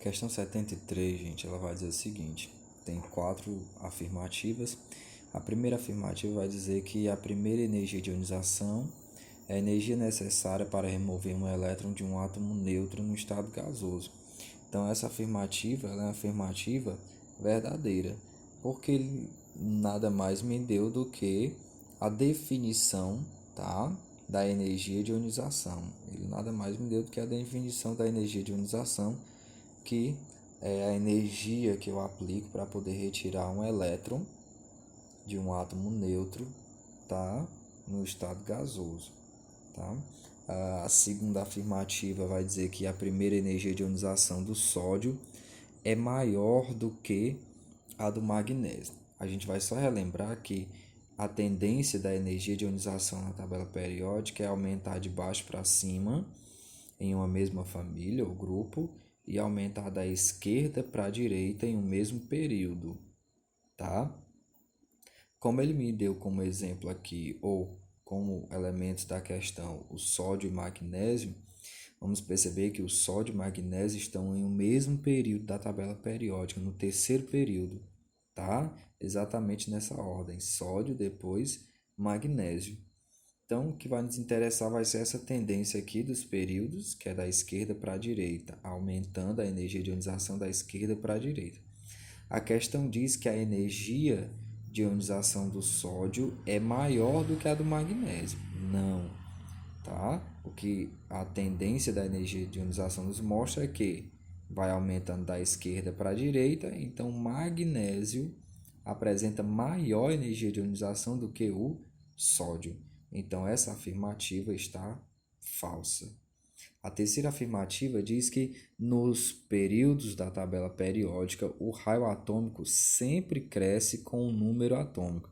Questão 73, gente, ela vai dizer o seguinte: tem 4 afirmativas. A primeira afirmativa vai dizer que a primeira energia de ionização é a energia necessária para remover um elétron de um átomo neutro no estado gasoso. Então, essa afirmativa ela é uma afirmativa verdadeira, porque ele nada mais me deu do que a definição, tá, da energia de ionização. Ele nada mais me deu do que a definição da energia de ionização, que é a energia que eu aplico para poder retirar um elétron de um átomo neutro, tá, no estado gasoso, tá? A segunda afirmativa vai dizer que a primeira energia de ionização do sódio é maior do que a do magnésio. A gente vai só relembrar que a tendência da energia de ionização na tabela periódica é aumentar de baixo para cima em uma mesma família ou grupo e aumentar da esquerda para a direita em um mesmo período, tá? Como ele me deu como exemplo aqui, ou como elementos da questão, o sódio e o magnésio, vamos perceber que o sódio e o magnésio estão em um mesmo período da tabela periódica, no terceiro período, tá? Exatamente nessa ordem, sódio, depois magnésio. Então, o que vai nos interessar vai ser essa tendência aqui dos períodos, que é da esquerda para a direita, aumentando a energia de ionização da esquerda para a direita. A questão diz que a energia de ionização do sódio é maior do que a do magnésio. Não, tá? O que a tendência da energia de ionização nos mostra é que vai aumentando da esquerda para a direita, então o magnésio apresenta maior energia de ionização do que o sódio. Então essa afirmativa está falsa. A terceira afirmativa diz que nos períodos da tabela periódica o raio atômico sempre cresce com o número atômico.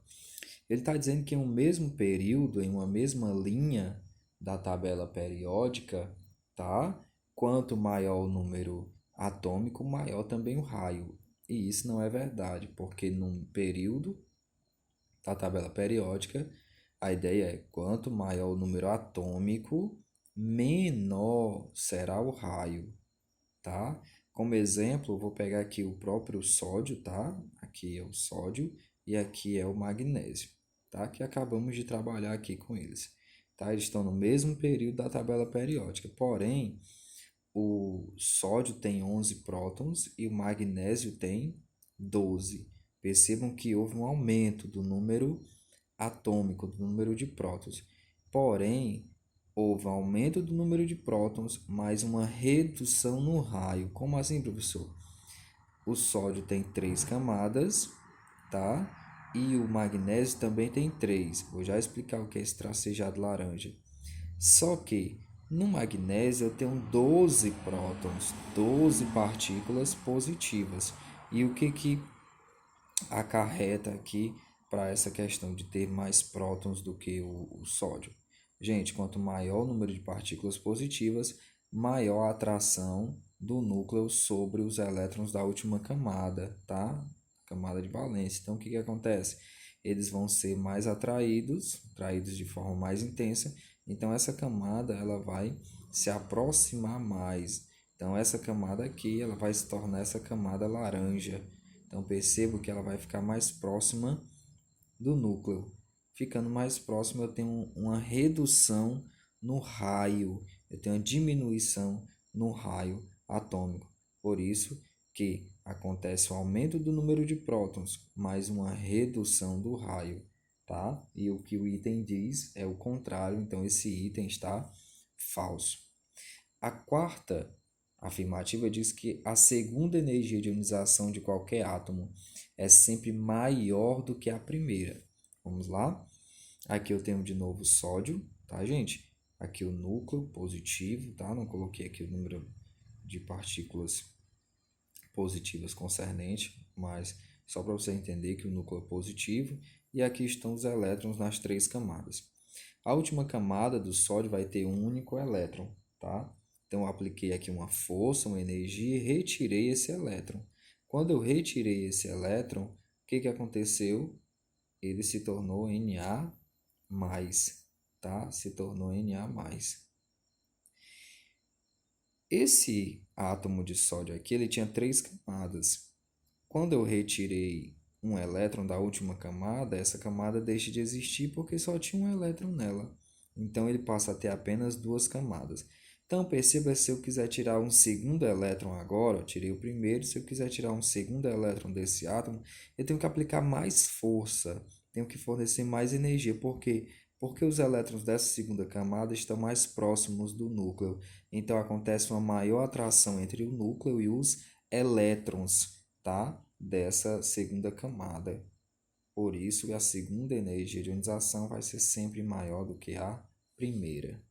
Ele está dizendo que em um mesmo período, em uma mesma linha da tabela periódica, tá? Quanto maior o número atômico, maior também o raio. E isso não é verdade, porque num período da tabela periódica, a ideia é quanto maior o número atômico, menor será o raio, tá? Como exemplo, eu vou pegar aqui o próprio sódio, tá? Aqui é o sódio e aqui é o magnésio, tá? Que acabamos de trabalhar aqui com eles, tá? Eles estão no mesmo período da tabela periódica, porém, o sódio tem 11 prótons e o magnésio tem 12. Percebam que houve um aumento do número atômico, do número de prótons. Porém, houve um aumento do número de prótons, mas uma redução no raio. Como assim, professor? O sódio tem 3 camadas, tá? E o magnésio também tem 3. Vou já explicar o que é esse tracejado laranja. Só que no magnésio eu tenho 12 prótons, 12 partículas positivas. E o que acarreta aqui para essa questão de ter mais prótons do que o sódio? Gente, quanto maior o número de partículas positivas, maior a atração do núcleo sobre os elétrons da última camada, tá? Camada de valência. Então, o que acontece? Eles vão ser mais atraídos de forma mais intensa. Então, essa camada ela vai se aproximar mais. Então, essa camada aqui ela vai se tornar essa camada laranja. Então, percebo que ela vai ficar mais próxima do núcleo. Ficando mais próximo, eu tenho uma redução no raio, eu tenho uma diminuição no raio atômico. Por isso que acontece o aumento do número de prótons, mais uma redução do raio, tá? E o que o item diz é o contrário, então esse item está falso. A quarta afirmativa diz que a segunda energia de ionização de qualquer átomo é sempre maior do que a primeira. Vamos lá? Aqui eu tenho de novo sódio, tá, gente? Aqui o núcleo positivo, tá? Não coloquei aqui o número de partículas positivas concernente, mas só para você entender que o núcleo é positivo. E aqui estão os elétrons nas 3 camadas. A última camada do sódio vai ter um único elétron, tá? Então, eu apliquei aqui uma força, uma energia e retirei esse elétron. Quando eu retirei esse elétron, o que aconteceu? Ele se tornou Na+, tá? Se tornou Na+. Esse átomo de sódio aqui, ele tinha 3 camadas. Quando eu retirei um elétron da última camada, essa camada deixa de existir porque só tinha um elétron nela. Então, ele passa a ter apenas 2 camadas. Então, perceba, se eu quiser tirar um segundo elétron agora, eu tirei o primeiro, se eu quiser tirar um segundo elétron desse átomo, eu tenho que aplicar mais força, tenho que fornecer mais energia. Por quê? Porque os elétrons dessa segunda camada estão mais próximos do núcleo. Então, acontece uma maior atração entre o núcleo e os elétrons, tá? Dessa segunda camada. Por isso, a segunda energia de ionização vai ser sempre maior do que a primeira.